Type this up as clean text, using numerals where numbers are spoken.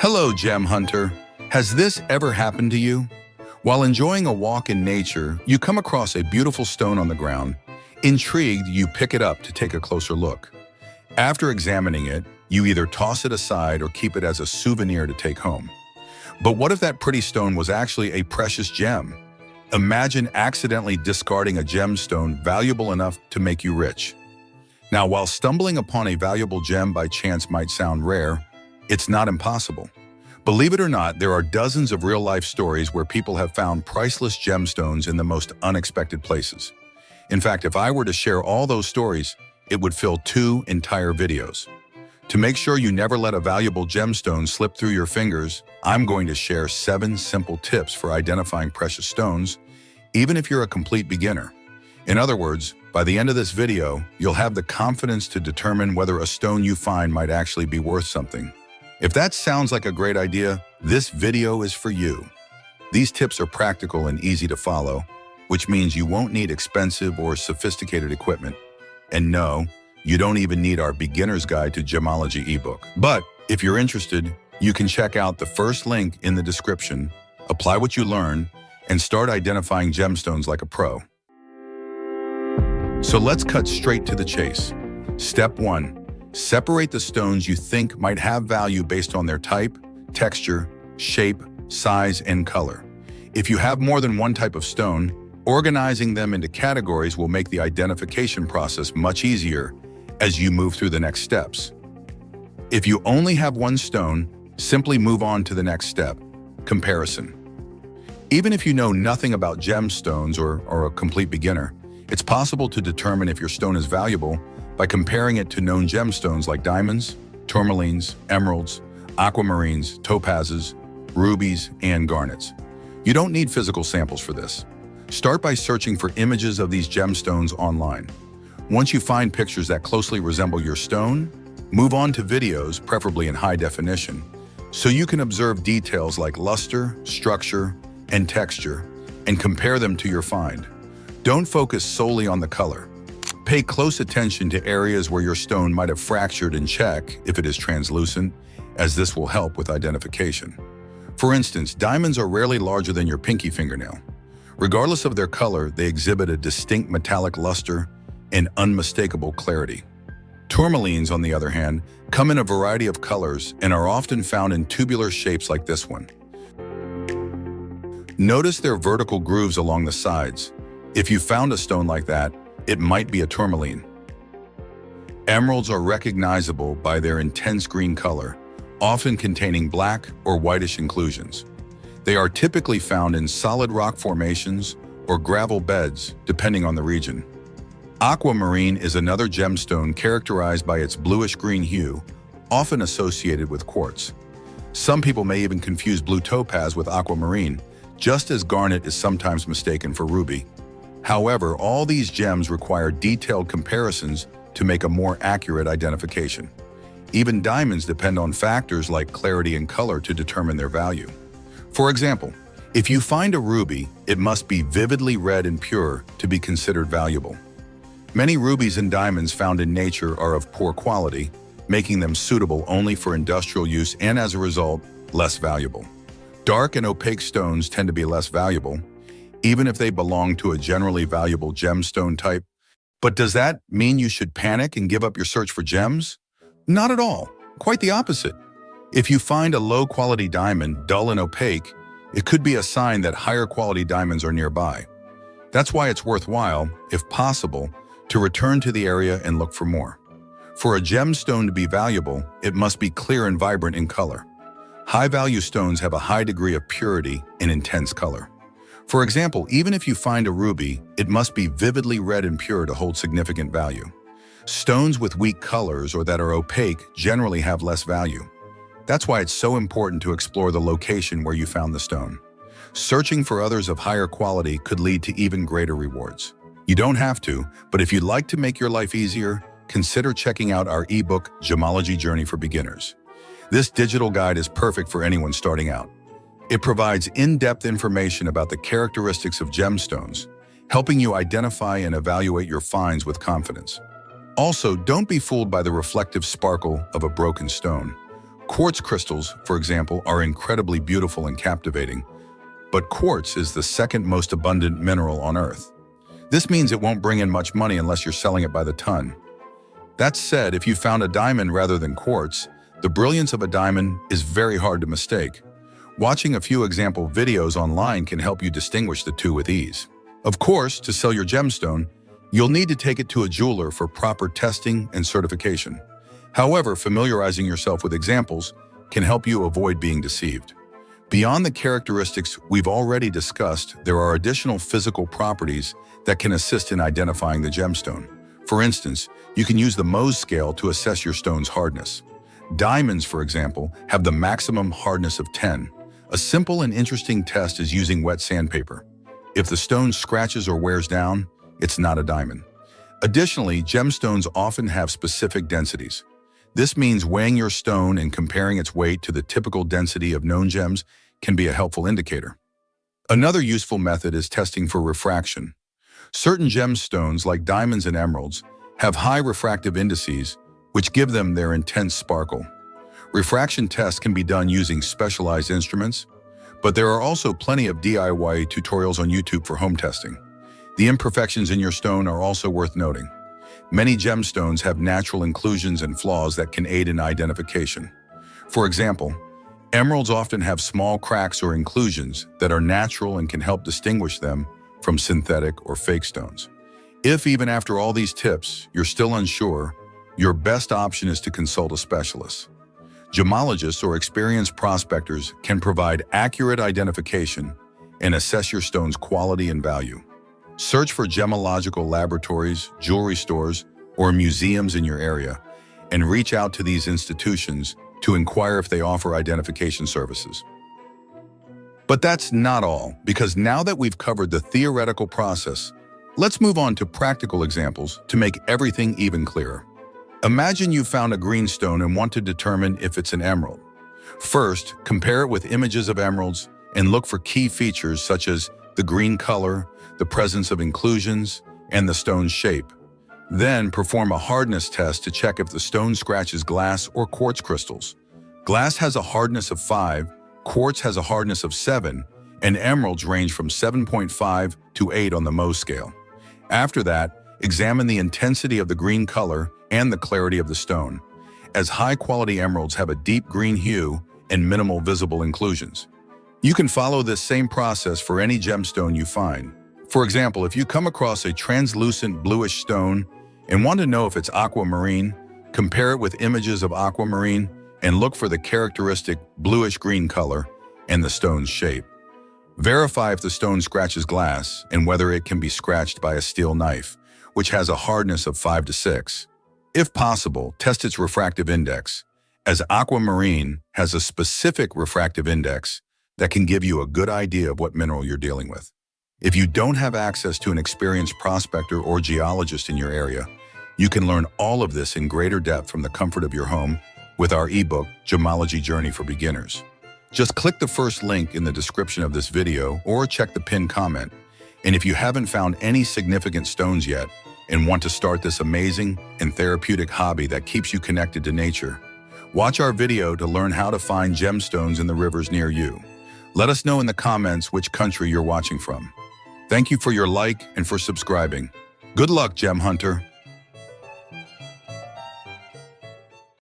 Hello, gem hunter. Has this ever happened to you? While enjoying a walk in nature, you come across a beautiful stone on the ground. Intrigued, you pick it up to take a closer look. After examining it, you either toss it aside or keep it as a souvenir to take home. But what if that pretty stone was actually a precious gem? Imagine accidentally discarding a gemstone valuable enough to make you rich. Now, while stumbling upon a valuable gem by chance might sound rare, it's not impossible. Believe it or not, there are dozens of real-life stories where people have found priceless gemstones in the most unexpected places. In fact, if I were to share all those stories, it would fill 2 entire videos. To make sure you never let a valuable gemstone slip through your fingers, I'm going to share 7 simple tips for identifying precious stones, even if you're a complete beginner. In other words, by the end of this video, you'll have the confidence to determine whether a stone you find might actually be worth something. If that sounds like a great idea, this video is for you. These tips are practical and easy to follow, which means you won't need expensive or sophisticated equipment. And no, you don't even need our Beginner's Guide to Gemology ebook. But if you're interested, you can check out the first link in the description, apply what you learn, and start identifying gemstones like a pro. So let's cut straight to the chase. Step 1. Separate the stones you think might have value based on their type, texture, shape, size, and color. If you have more than one type of stone, organizing them into categories will make the identification process much easier as you move through the next steps. If you only have one stone, simply move on to the next step, comparison. Even if you know nothing about gemstones or are a complete beginner, it's possible to determine if your stone is valuable by comparing it to known gemstones like diamonds, tourmalines, emeralds, aquamarines, topazes, rubies, and garnets. You don't need physical samples for this. Start by searching for images of these gemstones online. Once you find pictures that closely resemble your stone, move on to videos, preferably in high definition, so you can observe details like luster, structure, and texture, and compare them to your find. Don't focus solely on the color. Pay close attention to areas where your stone might have fractured and check if it is translucent, as this will help with identification. For instance, diamonds are rarely larger than your pinky fingernail. Regardless of their color, they exhibit a distinct metallic luster and unmistakable clarity. Tourmalines, on the other hand, come in a variety of colors and are often found in tubular shapes like this one. Notice their vertical grooves along the sides. If you found a stone like that, it might be a tourmaline. Emeralds are recognizable by their intense green color, often containing black or whitish inclusions. They are typically found in solid rock formations or gravel beds, depending on the region. Aquamarine is another gemstone characterized by its bluish-green hue, often associated with quartz. Some people may even confuse blue topaz with aquamarine, just as garnet is sometimes mistaken for ruby. However, all these gems require detailed comparisons to make a more accurate identification. Even diamonds depend on factors like clarity and color to determine their value. For example, if you find a ruby, it must be vividly red and pure to be considered valuable. Many rubies and diamonds found in nature are of poor quality, making them suitable only for industrial use and, as a result, less valuable. Dark and opaque stones tend to be less valuable, even if they belong to a generally valuable gemstone type. But does that mean you should panic and give up your search for gems? Not at all. Quite the opposite. If you find a low-quality diamond, dull and opaque, it could be a sign that higher-quality diamonds are nearby. That's why it's worthwhile, if possible, to return to the area and look for more. For a gemstone to be valuable, it must be clear and vibrant in color. High-value stones have a high degree of purity and intense color. For example, even if you find a ruby, it must be vividly red and pure to hold significant value. Stones with weak colors or that are opaque generally have less value. That's why it's so important to explore the location where you found the stone. Searching for others of higher quality could lead to even greater rewards. You don't have to, but if you'd like to make your life easier, consider checking out our ebook, Gemology Journey for Beginners. This digital guide is perfect for anyone starting out. It provides in-depth information about the characteristics of gemstones, helping you identify and evaluate your finds with confidence. Also, don't be fooled by the reflective sparkle of a broken stone. Quartz crystals, for example, are incredibly beautiful and captivating, but quartz is the second most abundant mineral on Earth. This means it won't bring in much money unless you're selling it by the ton. That said, if you found a diamond rather than quartz, the brilliance of a diamond is very hard to mistake. Watching a few example videos online can help you distinguish the two with ease. Of course, to sell your gemstone, you'll need to take it to a jeweler for proper testing and certification. However, familiarizing yourself with examples can help you avoid being deceived. Beyond the characteristics we've already discussed, there are additional physical properties that can assist in identifying the gemstone. For instance, you can use the Mohs scale to assess your stone's hardness. Diamonds, for example, have the maximum hardness of 10. A simple and interesting test is using wet sandpaper. If the stone scratches or wears down, it's not a diamond. Additionally, gemstones often have specific densities. This means weighing your stone and comparing its weight to the typical density of known gems can be a helpful indicator. Another useful method is testing for refraction. Certain gemstones, like diamonds and emeralds, have high refractive indices, which give them their intense sparkle. Refraction tests can be done using specialized instruments, but there are also plenty of DIY tutorials on YouTube for home testing. The imperfections in your stone are also worth noting. Many gemstones have natural inclusions and flaws that can aid in identification. For example, emeralds often have small cracks or inclusions that are natural and can help distinguish them from synthetic or fake stones. If even after all these tips, you're still unsure, your best option is to consult a specialist. Gemologists or experienced prospectors can provide accurate identification and assess your stone's quality and value. Search for gemological laboratories, jewelry stores, or museums in your area, and reach out to these institutions to inquire if they offer identification services. But that's not all, because now that we've covered the theoretical process, let's move on to practical examples to make everything even clearer. Imagine you found a green stone and want to determine if it's an emerald. First, compare it with images of emeralds and look for key features such as the green color, the presence of inclusions, and the stone's shape. Then perform a hardness test to check if the stone scratches glass or quartz crystals. Glass has a hardness of 5, quartz has a hardness of 7, and emeralds range from 7.5 to 8 on the Mohs scale. After that, examine the intensity of the green color and the clarity of the stone, as high-quality emeralds have a deep green hue and minimal visible inclusions. You can follow this same process for any gemstone you find. For example, if you come across a translucent bluish stone and want to know if it's aquamarine, compare it with images of aquamarine and look for the characteristic bluish-green color and the stone's shape. Verify if the stone scratches glass and whether it can be scratched by a steel knife, which has a hardness of 5 to 6. If possible, test its refractive index, as aquamarine has a specific refractive index that can give you a good idea of what mineral you're dealing with. If you don't have access to an experienced prospector or geologist in your area, you can learn all of this in greater depth from the comfort of your home with our ebook, Gemology Journey for Beginners. Just click the first link in the description of this video or check the pinned comment. And if you haven't found any significant stones yet and want to start this amazing and therapeutic hobby that keeps you connected to nature, watch our video to learn how to find gemstones in the rivers near you. Let us know in the comments which country you're watching from. Thank you for your like and for subscribing. Good luck, Gem Hunter.